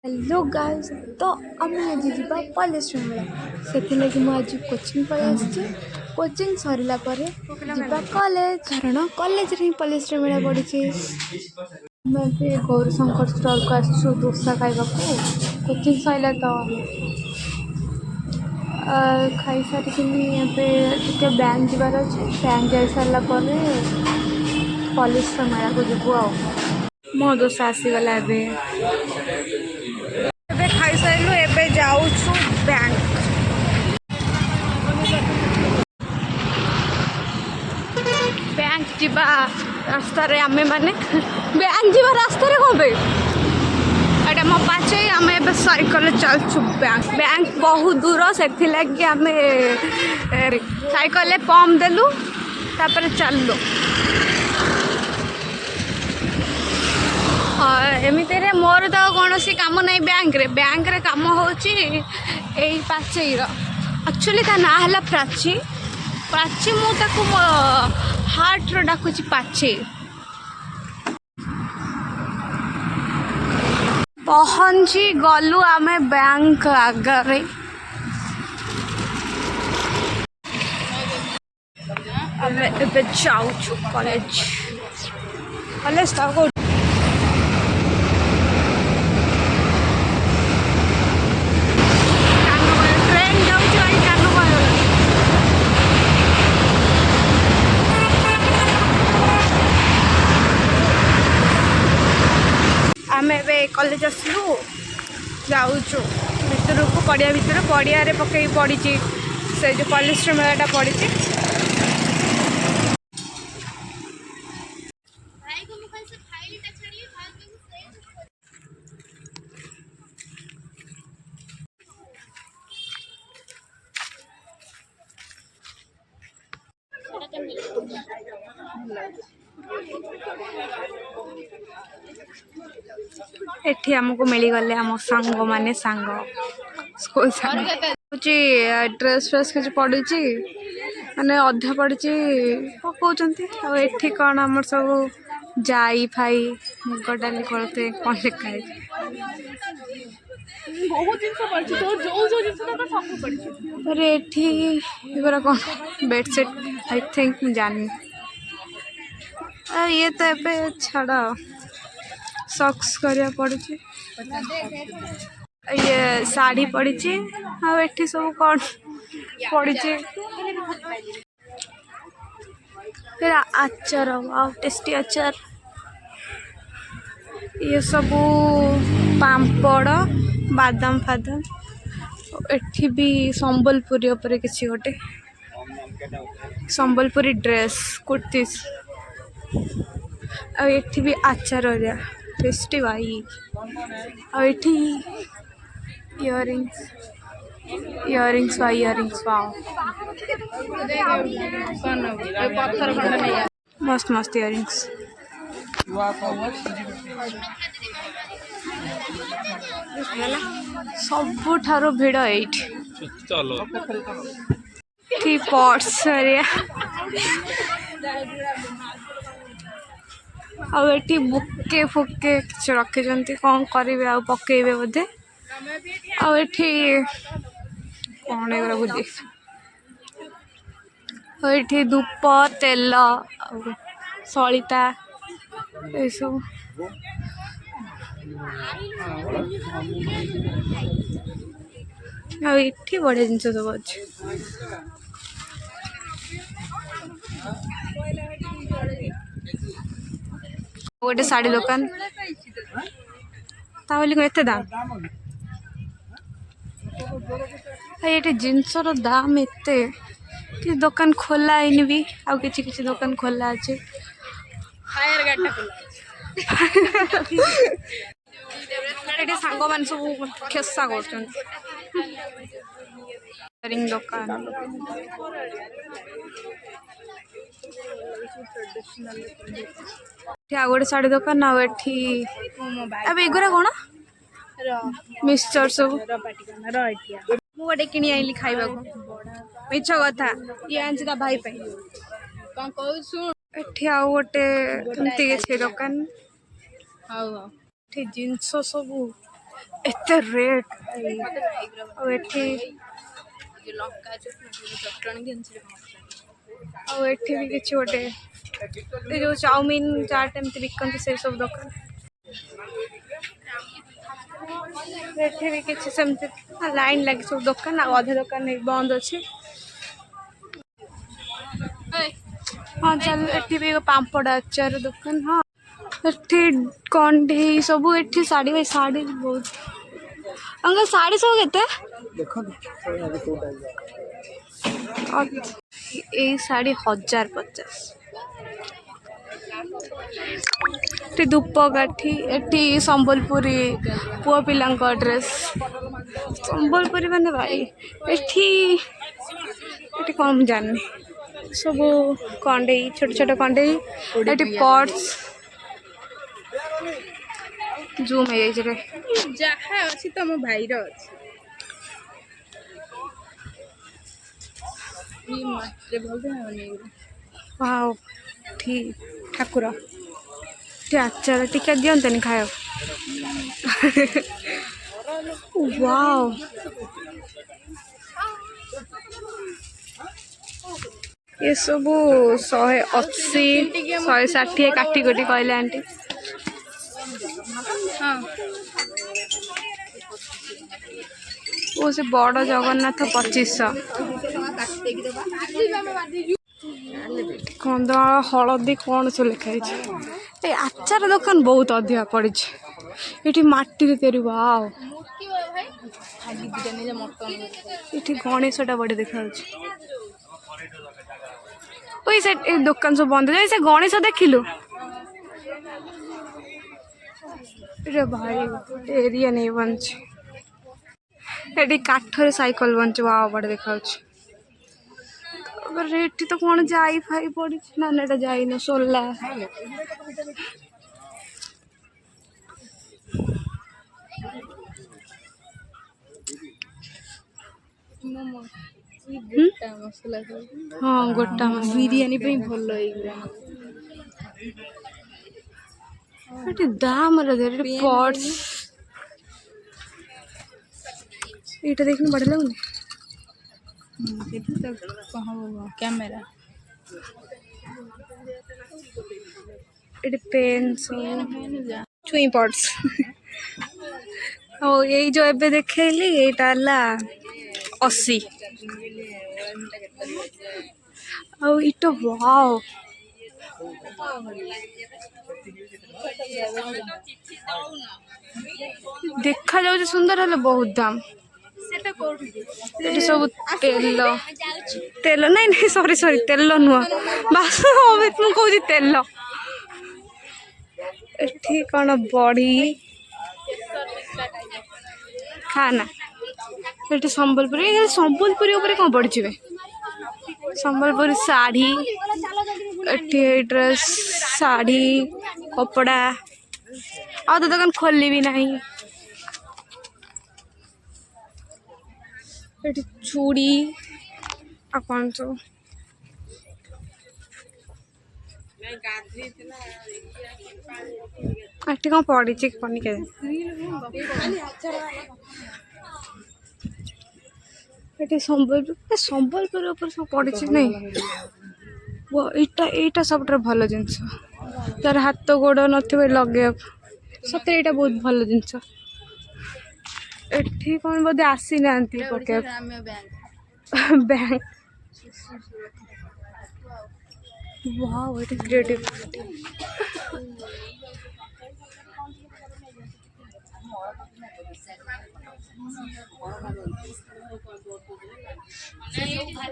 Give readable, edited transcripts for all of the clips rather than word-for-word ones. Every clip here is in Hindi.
Hello guys. तो आम आज जावा कॉलेज मेला से आज कोचिंग पलि कोचिंग सरला जावा कॉलेज कारण कॉलेज रे कॉलेज मेला पड़ी। मैं गौरशंकर स्टॉल को आसु दोसा खाइबा कोचिंग सरला तो खाई सारी बैंक जबार अच्छे बैंक जा सारा कॉलेज मेला को जीवु आ मो दोसा आसीगला खाई सारू एबे जाऊछु बैंक बैंक जीवा रास्ता रे आमे माने बैंक जीवा रास्ता रे कोबे एटा मो पाछे आमे एबे साइकिल चलछु बैंक बैंक बहुत दूर से लगे आमे साइकिल पंप देलु तापर चललु एमती मोर तो कौन सी कम नहीं बैंक रे कम होची एई पाचेर एक्चुअली ता ना हला प्राची प्राची मु ताको हार्ट रो डाकुची पाचे पहुंची गलु आमे बैंक आगरे आमे एबे जाउछु कॉलेज कॉलेज ता को आम ए कॉलेज आसलु जाऊँ भर को पड़िया भर पड़िया पकई पड़ी से जो कॉलेज मेलाटा पड़ी एठी हमको मिली गले हम सांग माने सांग स्कूल सांग ड्रेस फ्रेस किसी पड़ी माने अधा पड़ी कहते एठी कौन आम सब जाई फाई मुग डाली करते कौन लिखा है अरे एठी एगुरा कौन बेडसीट आई थिंक जानी ये तो एबे छाड़ सक्स करिया पड़ी ये साड़ी पड़ी आठी सब कौन पड़ी फिर आचार आ टेस्टी आचार ये सब पापड़ बादाम फादाम एठी भी संबलपुरी उपरे किसी गोटे संबलपुरी ड्रेस कुर्तीस एठी भी आचार टेस्टी भाई आठी इयरिंग्स वाओ मस्त मस्त इयरिंग्स सबुठारो भिड़ ये पर्स आठी बुके फुके किसी रखी कौन करेंगे आ पकड़े बोधे आठी कौन एगुरा बुझे आठी धूप तेल सलिता ये सब आठी बढ़िया जिन सब अच्छे गोटे साड़ी दुकान एत दाम ये जिनसर दाम एत कि दुकान खोला है भी आ कि दुकान खोला अच्छे सांग मान सब खेसा कर दुकान गोटे साड़ी दुकान अब एगुरा कौन मिक्सचर सब मुझे किणी आईली खाइबा मिछ कथा ये आंची ता भाई कौन कहू एठी आ गोटे दुकान जिनस सब एत रेट एठी भी किसी गोटे जो चाउमीन चाट एमती बिकती से सब दुकान एठी भी किसी सेमती लाइन लगी सब दुकान अधे दुकान बंद अच्छे। हाँ चल एठी भी पापड़ आचार दुकान। हाँ एठी कंढे सब एठी साड़ी भाई साड़ी बहुत अंकल साड़ी सब केते ए साड़ी 1050 एठी धूपकाठी एठी संबलपुरी पुआ पिलांक ड्रेस संबलपुरी माने भाई एठी एठी कौन जानी सब कंडे छोट छोट कंडे एठी पर्स जूम है रे जहाँ अच्छी तुम भाई वाओ ठीक ठाकुर आचार टिका दिंतनि खाओ वाओ ये सब 180 160 काटी कोटी कहले आंटी। हाँ वो से बड़ जगन्नाथ 2500 कंदमाल हलदी कौन सब लिखाई ये आचार दुकान बहुत अधिका पड़ी ये माटी तैयारी वाओ ये गणेशटा बड़ी देखा से दुकान सब बंद है से गणेश देखिलु भाई एरिया नहीं बनछ ये काठर साइकिल बनछ वाओ बड़े देखा रेट तो कौन जाई फाई पड़ी ना ना जाई न सोला हाँ गोटा बिरियानी पे भल दाम पॉट्स ये देखने बढ़िया लगुनि कैमेरा ये पेन छुई पॉट्स और ये जो एबे देखेली ये 80 और इटा वाओ देखा जाऊ सुंदर है बहुत दाम सब तेल तेल नहीं नहीं सॉरी सॉरी तेल नुह बास मुझे कौन तेल एठी कौन बड़ी खाना ये संबलपुरी संबलपुरी ऊपर कौन पड़े संबलपुरी साड़ी एठी ड्रेस साड़ी कपड़ा आ तो दुकान खोली भी नहीं एठी चूड़ी आ कौन तो एठी कौन पड़ी कौन के ये संबलपुर ऊपर सब पड़ी नहीं वो इटा सब भल जिनस तार हाथ गोड़ न लगे सत यहाँ बहुत भल जिनस एठी कौन बोधे आसी ना पके bank wow it is creative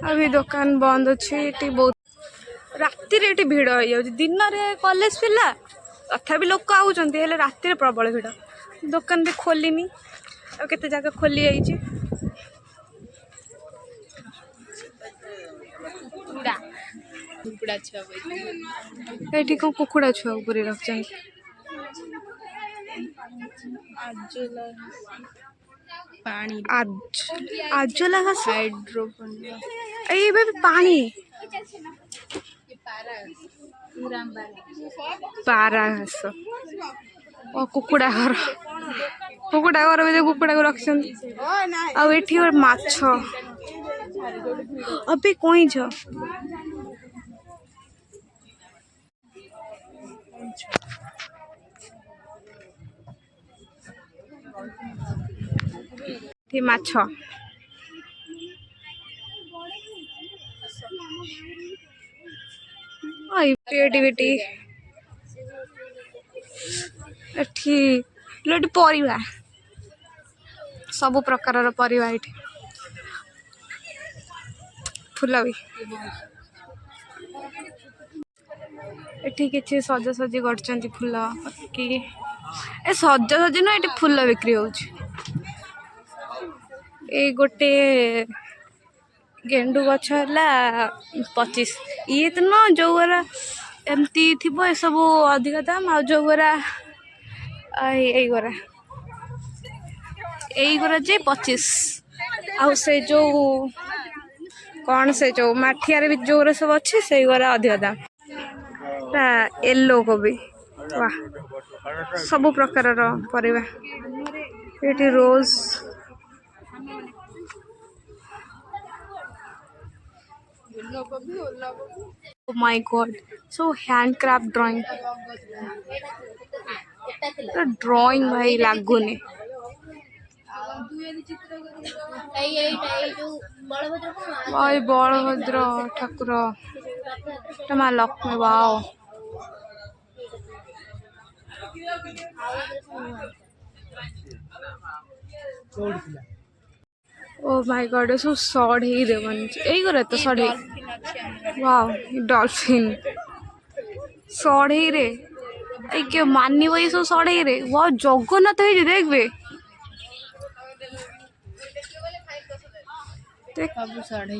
अभी दुकान बंद अच्छी बहुत राति रे भिड़ हो जाए दिन में कॉलेज पिला तथा भी लोक आउंट राति प्रबल भिड़ दुकान भी खोलिनी केते जगह खोली जाइए ये कौन कुकुड़ा छुआ ऊपर रख पानी आजला घास ये पानी पारा घास कुकुड़ा घर भी कुकुड़ा को रखछन आ एठी और माछ अबे कोई छ ठी माछ क्रिएटिविटी एठी लोटी परिवा सब प्रकार परिवा एठी फूल भी एठी किछि सजासजी करछन्ती फूल कि ए सजासजी न एठी फूल बिक्री होउछ ए गोटे गेंडू गछ है 25 ये तो न जो एमती थी ए सब अधिक दाम आ जो गोरा जे 25 आ से जो कौन से जो माठियारे भी जो सब अच्छे से गोरा अधिक दाम येलो कोबी वाह सब प्रकार परिवा ये रोज Oh my god, so handcraft drawing. The drawing भाई लागुने भाई बलभद्र ठाकुर माँ Lakshmi wow oh my god सो सढ़े देवन यही करे तो सढ़े वाओ डॉल्फिन सढ़े रे के मानी वही सब सढ़े रे वाओ जगन्नाथ है देखबे देख सब सढ़े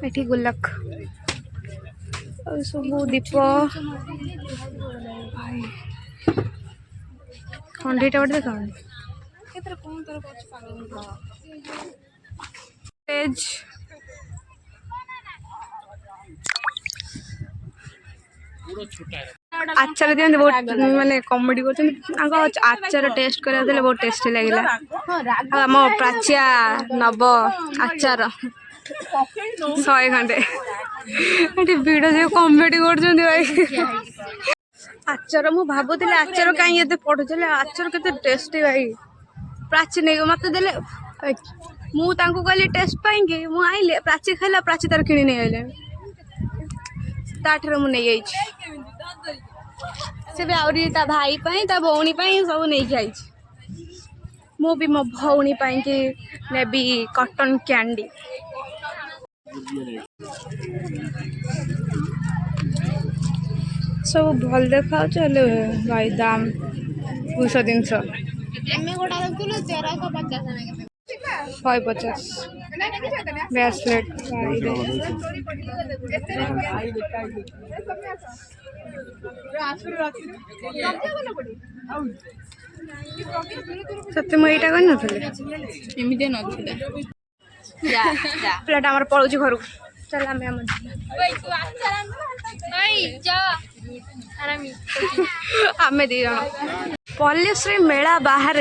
एठी गुलक सब दीप भाई खंडीटा बड़े देखा आचार दिखते बहुत माने कॉमेडी कर आचार टेस्ट करा बहुत टेस्टी लगे आम प्राच्या नव आचार 100 खंडे भिड़ जो कमेडी कर आचार मु भावुली आचार कहीं पढ़ुले आचार के टेस्टी भाई प्राची नहीं मत देले मुझे कहली टेस्ट पाई मुझे आइले प्राची खाला प्राची तार कि नहीं आइले ताठर मुझे से भी आउरी ता भाई पाई ता भौणी पाई सब नहीं आई मु भी मो भौणी पाई कि नेबी कॉटन कैंडी सब भल देखा चले भाई दाम 200-300 150 ब्रेसलेट सत्य मुझे यहाँ कर प्लेट आम पड़ो घर चल आम दी जन पल्लेश्वरी मेला बाहर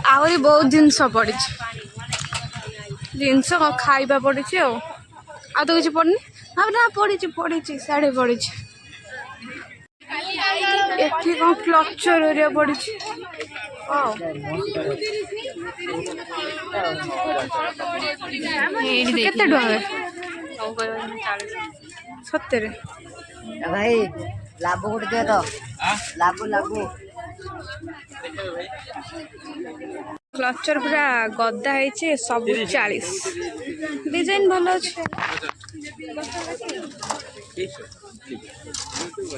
आहरी बहुत जिनस पड़ी जिनस खाइबा पड़ी आ तो किसी पड़नी हाँ ना पड़ी साढ़े पड़ी एठी कौन क्लचर एरिया पड़ी केते सत्य भाई लाभ गोटे दिए तो लाभ क्लचर पूरा गदा है सब 40 डिजाइन भल अच्छे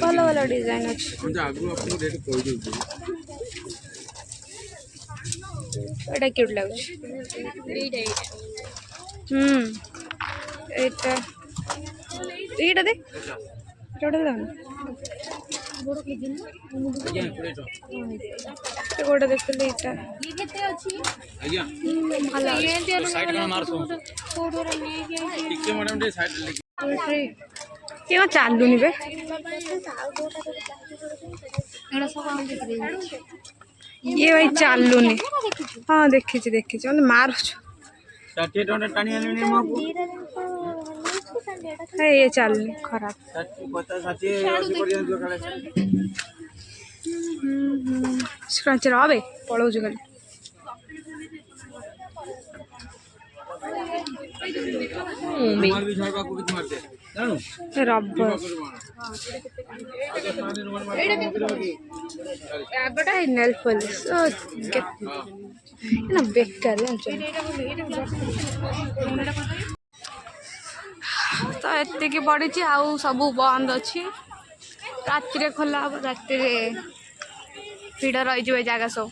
भल भल डिजाइन अच्छे एटा क्यूट लगुच एटा देख गोटे देखते क्यों चालूनी बे ये भाई चालूनी हाँ देखी मतलब मारुच ये चालूनी खराब स्क्रंचर आवे पळौछु खाली रबर नेल पॉलिश ना बेकार तो एतिक पड़ी आउ सब बंद अच्छी राति खोला हम राति भिड़ रही जगह सब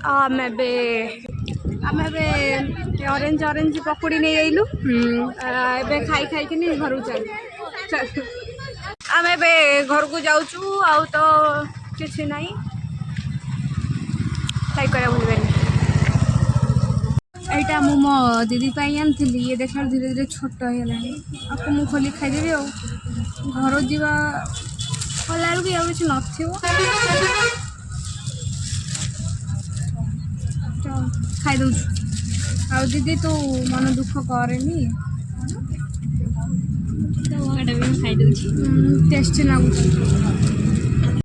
आम ऑरेंज ऑरेंज पकड़ी नहीं आइलु एबे खाई खाई कि घर चल आम ए घर को जाऊँ आउ तो किसी ना लाइक करा भूल এইটা ମୁଁ ମୋ ଦିଦି ପାଇଁ ଆଣିଥିଲି ଇଏ ଦେଖିଲା ଧୀରେ ଧୀରେ ଛୋଟ ହେଇଗଲାଣି ଆକୁ ମୁଁ ଖୋଲି ଖାଇଦେବି ଆଉ ଘର ଯିବା ଗଲା ବେଳକୁ ଆଉ କିଛି ନଥିବ ଖାଇଦେଉଛୁ ଆଉ ଦିଦି ତୁ ମନ ଦୁଃଖ କରେନି ଖାଇଦେଉଛି ଟେଷ୍ଟି ଲାଗୁଛି